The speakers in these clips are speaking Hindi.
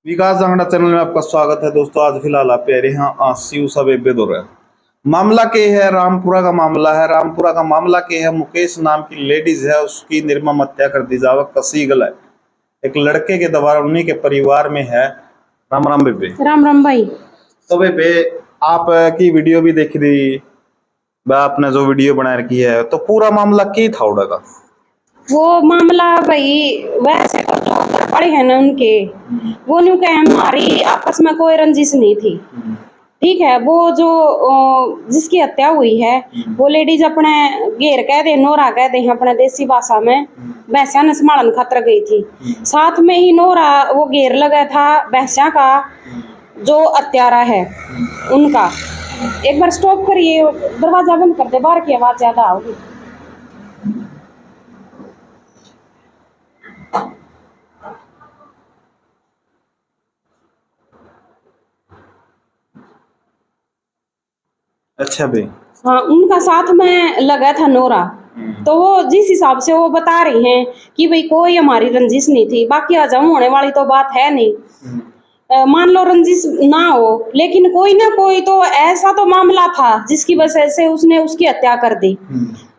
विकास जांगड़ा चैनल में आपका स्वागत है दोस्तों। आज फिलहाल आप प्यारे यहाँ आसियो सब बेदौर है। मामला के है रामपुरा का मामला है। रामपुरा का मामला के है मुकेश नाम की लेडीज है, उसकी निर्मम हत्या कर दी जावे कसी गल है एक लड़के के द्वारा, उन्हीं के परिवार में है। राम राम बेबे। राम राम भाई। तो बेबे आप की वीडियो भी देखी थी, आपने जो वीडियो बना रखी है, तो पूरा मामला क्या था उड़ेगा? वो मामला भाई वैसे तो जो पड़े हैं ना उनके, वो न्यू कहे हमारी आपस में कोई रंजिश नहीं थी, ठीक है। वो जो जिसकी हत्या हुई है वो लेडीज अपने घेर कह दे, नोरा कह दे अपने देसी भाषा में, भैंसा ने संभालन खातर गई थी। साथ में ही नोरा वो घेर लगा था भैंसा का जो हत्यारा है उनका। एक बार स्टॉप करिए, दरवाजा बंद कर दे, बाहर की आवाज ज्यादा आओगी। अच्छा भाई। हाँ, उनका साथ में लगा था नोरा। तो वो जिस हिसाब से वो बता रही हैं कि भाई कोई हमारी रंजिश नहीं थी, बाकी हजम होने वाली तो बात है नहीं। मान लो रंजिश ना हो, लेकिन कोई ना कोई तो ऐसा तो मामला था जिसकी वजह से उसने उसकी हत्या कर दी।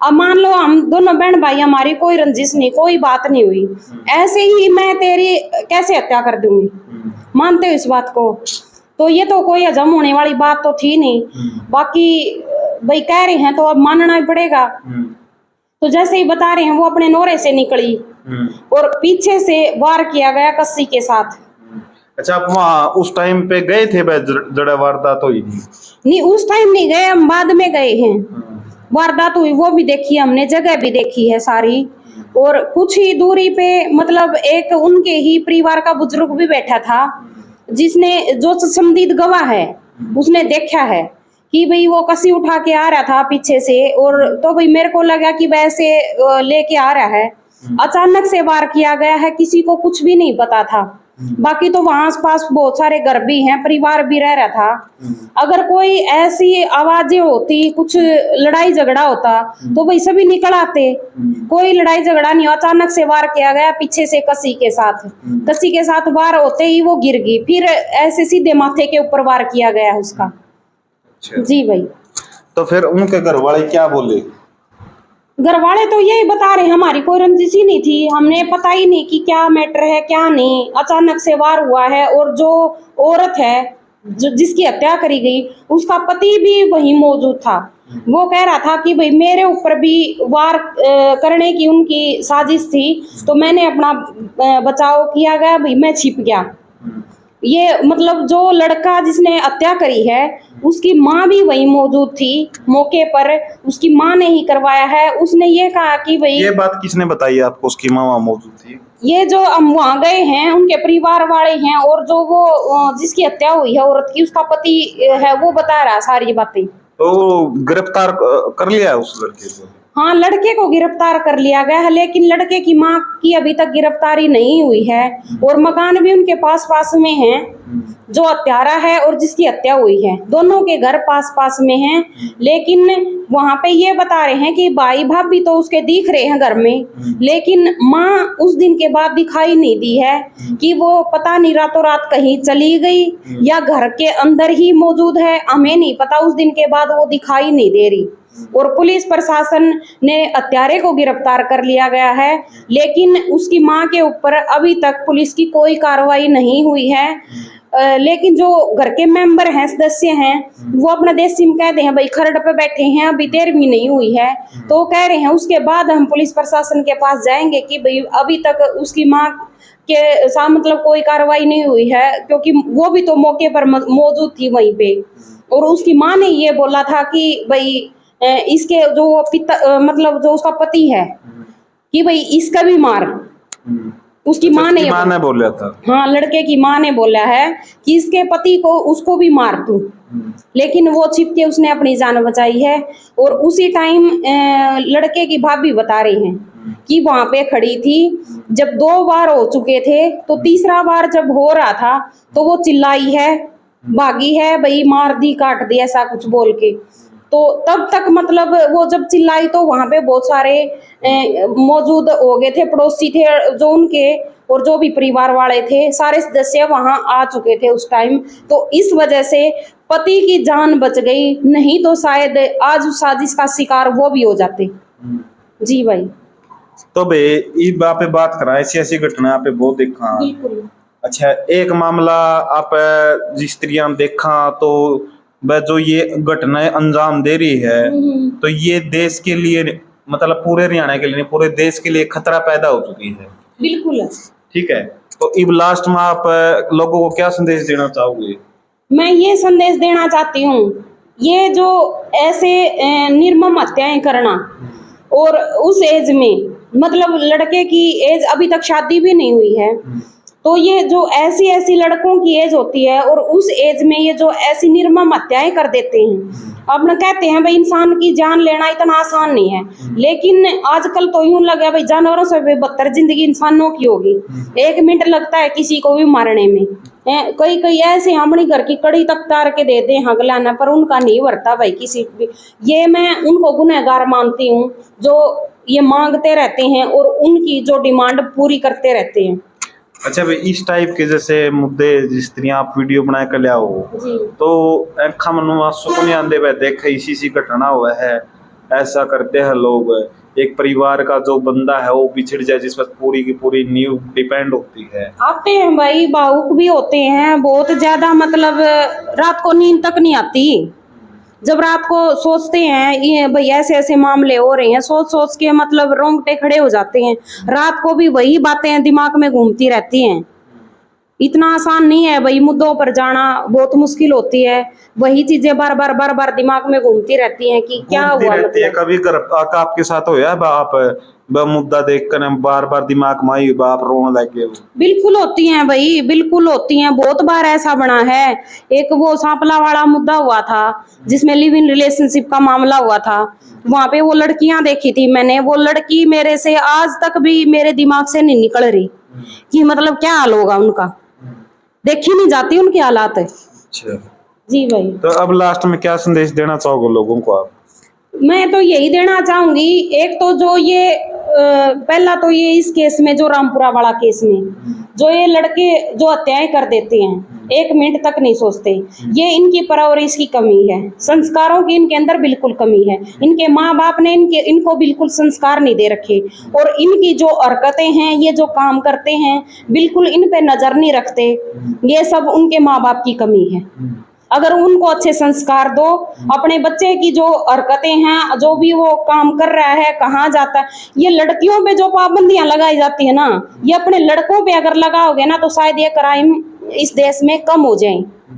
अब मान लो हम दोनों बहन भाई, हमारी कोई रंजिश नहीं, कोई बात नहीं हुई, ऐसे ही मैं तेरी कैसे हत्या कर दूंगी? मानते हो इस बात को? तो ये तो कोई हजम होने वाली बात तो थी नहीं। बाकी भाई कह रहे हैं तो अब मानना ही पड़ेगा। तो जैसे ही बता रहे हैं वो अपने नोरे से निकली और पीछे से वार किया गया कस्सी के साथ। अच्छा, आप वहाँ उस टाइम पे गए थे? जड़ा वारदात हुई थी? नहीं, उस टाइम नहीं गए, हम बाद में गए हैं। वारदात हुई वो भी देखी हमने, जगह भी देखी है सारी। और कुछ ही दूरी पे मतलब एक उनके ही परिवार का बुजुर्ग भी बैठा था, जिसने जो संदिग्ध गवाह है उसने देखा है कि भाई वो कसी उठा के आ रहा था पीछे से। और तो भाई मेरे को लगा कि वैसे लेके आ रहा है, अचानक से वार किया गया है, किसी को कुछ भी नहीं पता था। बाकी तो वहां आस पास बहुत सारे घर भी हैं, परिवार भी रह रहा था। अगर कोई ऐसी आवाजें होती, कुछ लड़ाई झगड़ा होता तो भाई सभी निकल आते। कोई लड़ाई झगड़ा नहीं, अचानक से वार किया गया पीछे से कसी के साथ। कसी के साथ वार होते ही वो गिर गई, फिर ऐसे सीधे माथे के ऊपर वार किया गया उसका। जी भाई। तो फिर उनके घर वाले क्या बोले? घर वाले तो यही बता रहे हमारी कोई रंजिश ही नहीं थी, हमने पता ही नहीं कि क्या मैटर है क्या नहीं, अचानक से वार हुआ है। और जो औरत है जो जिसकी हत्या करी गई, उसका पति भी वहीं मौजूद था। वो कह रहा था कि भाई मेरे ऊपर भी वार करने की उनकी साजिश थी, तो मैंने अपना बचाव किया गया, भाई मैं छिप गया। ये मतलब जो लड़का जिसने हत्या करी है उसकी माँ भी वहीं मौजूद थी मौके पर, उसकी माँ ने ही करवाया है। उसने ये कहा कि भाई, ये बात किसने बताई आपको उसकी माँ वहाँ मौजूद थी? ये जो हम वहाँ गए हैं उनके परिवार वाले हैं, और जो वो जिसकी हत्या हुई है औरत की, उसका पति है, वो बता रहा सारी बातें। तो गिरफ्तार कर लिया उस लड़के को? हाँ, लड़के को गिरफ्तार कर लिया गया है, लेकिन लड़के की माँ की अभी तक गिरफ्तारी नहीं हुई है। और मकान भी उनके पास पास में है, जो हत्यारा है और जिसकी हत्या हुई है, दोनों के घर पास पास में हैं। लेकिन वहां पे ये बता रहे हैं कि भाई भाभी तो उसके दिख रहे हैं घर में, लेकिन माँ उस दिन के बाद दिखाई नहीं दी है। कि वो पता नहीं रातों रात कहीं चली गई या घर के अंदर ही मौजूद है, हमें नहीं पता। उस दिन के बाद वो दिखाई नहीं दे रही। और पुलिस प्रशासन ने हत्यारे को गिरफ्तार कर लिया गया है, लेकिन उसकी मां के ऊपर अभी तक पुलिस की कोई कार्रवाई नहीं हुई है। लेकिन जो घर के मेंबर हैं, सदस्य हैं, वो अपना देसी में कहते हैं भाई खरड़ पे बैठे हैं, अभी 13वीं नहीं हुई है। तो कह रहे हैं उसके बाद हम पुलिस प्रशासन के पास जाएंगे कि भाई अभी तक उसकी मां के साथ मतलब कोई कार्रवाई नहीं हुई है, क्योंकि वो भी तो मौके पर मौजूद थी वहीं पे। और उसकी मां ने ये बोला था कि भाई इसके जो पिता मतलब जो उसका पति है, कि भाई इसका भी मार। उसकी माँ ने बोला था। हाँ, लड़के की माँ ने बोला है कि इसके पति को उसको भी मार तू। लेकिन वो छिप के उसने अपनी जान बचाई है। और उसी टाइम लड़के की भाभी बता रही हैं कि वहां पे खड़ी थी, जब 2 बार हो चुके थे, तो तीसरा बार जब हो रहा था तो वो चिल्लाई है, भागी है, भाई मार दी काट दी, ऐसा कुछ बोल के। तो तब तक मतलब वो जब चिल्लाई तो वहां पे बहुत सारे मौजूद हो गए थे, पड़ोसी थे जो उनके, और जो भी परिवार वाले थे सारे सदस्य वहां आ चुके थे उस टाइम। तो इस वजह से पति की जान बच गई, नहीं तो शायद आज उस साजिश का शिकार वो भी हो जाते। जी भाई। तो भाई इस बात पे बात करा, ऐसी ऐसी घटना आप बहुत देखा। बिल्कुल। अच्छा, एक मामला आप जिस तरह देखा तो वह जो ये घटनाएं अंजाम दे रही है, तो ये देश के लिए, मतलब पूरे हरियाणा के लिए नहीं, पूरे देश के लिए खतरा पैदा हो चुकी है। बिल्कुल। ठीक है, तो इब लास्ट में आप लोगों को क्या संदेश देना चाहोगे? मैं ये संदेश देना चाहती हूँ, ये जो ऐसे निर्मम हत्याएं करना, और उस एज में, मतलब लड़के की एज अभी तक शादी भी नहीं हुई है, तो ये जो ऐसी ऐसी लड़कों की एज होती है और उस एज में ये जो ऐसी निर्मम हत्याएं कर देते हैं। अपना कहते हैं भाई इंसान की जान लेना इतना आसान नहीं है, लेकिन आजकल तो यूं लगा भाई जानवरों से भी बदतर जिंदगी इंसानों की होगी। 1 मिनट लगता है किसी को भी मारने में। कई कई ऐसे अपनी घर की कड़ी तक तार के दे दे हगलाना, पर उनका नहीं भरता भाई किसी भी। ये मैं उनको गुनहगार मानती हूँ जो ये मांगते रहते हैं और उनकी जो डिमांड पूरी करते रहते हैं। अच्छा भाई, इस टाइप के जैसे मुद्दे जिस तरह आप वीडियो बना कर लिया हो, तो ऐखा मनु सुकून आंदे हुए देखे इसी घटना हुआ है, ऐसा करते हैं लोग, एक परिवार का जो बंदा है वो बिछड़ जाए जिस पर पूरी की पूरी नींव डिपेंड होती है। आते हैं भाई, भावुक भी होते हैं बहुत ज्यादा, मतलब रात को नींद तक नहीं आती जब रात को सोचते हैं ये भाई ऐसे ऐसे मामले हो रहे हैं, सोच सोच के मतलब रोंगटे खड़े हो जाते हैं। रात को भी वही बातें दिमाग में घूमती रहती हैं। इतना आसान नहीं है भाई, मुद्दों पर जाना बहुत मुश्किल होती है। वही चीजें बार बार दिमाग में घूमती रहती हैं कि क्या हुआ। मतलब कभी आपके साथ होया आप मुद्दा देखकर बार बार दिमाग में आई बाप रोने लग गए? बिल्कुल होती हैं भाई, बिल्कुल होती हैं। बहुत बार ऐसा बना है। एक वो सांपला वाला मुद्दा हुआ था जिसमें लिव इन रिलेशनशिप का मामला हुआ था। वहां पे वो लड़कियां देखी थी मैंने, वो लड़की मेरे से आज तक भी मेरे दिमाग से नहीं निकल रही कि मतलब क्या हाल होगा उनका, देखी नहीं जाती उनकी हालात। अच्छा जी भाई। तो अब लास्ट में क्या संदेश देना चाहोगे लोगों को आप? मैं तो यही देना चाहूंगी, एक तो जो ये पहला तो ये इस केस में जो रामपुरा वाला केस में जो ये लड़के जो हत्याएं कर देते हैं, 1 मिनट तक नहीं सोचते, ये इनकी परवरिश की कमी है, संस्कारों की इनके अंदर बिल्कुल कमी है। इनके माँ बाप ने इनको बिल्कुल संस्कार नहीं दे रखे, और इनकी जो हरकतें हैं, ये जो काम करते हैं, बिल्कुल इन पे नजर नहीं रखते। ये सब उनके माँ बाप की कमी है। अगर उनको अच्छे संस्कार दो, अपने बच्चे की जो हरकतें हैं, जो भी वो काम कर रहा है, कहाँ जाता है, ये लड़कियों पे जो पाबंदियां लगाई जाती है ना, ये अपने लड़कों पे अगर लगाओगे ना तो शायद ये क्राइम इस देश में कम हो जाए।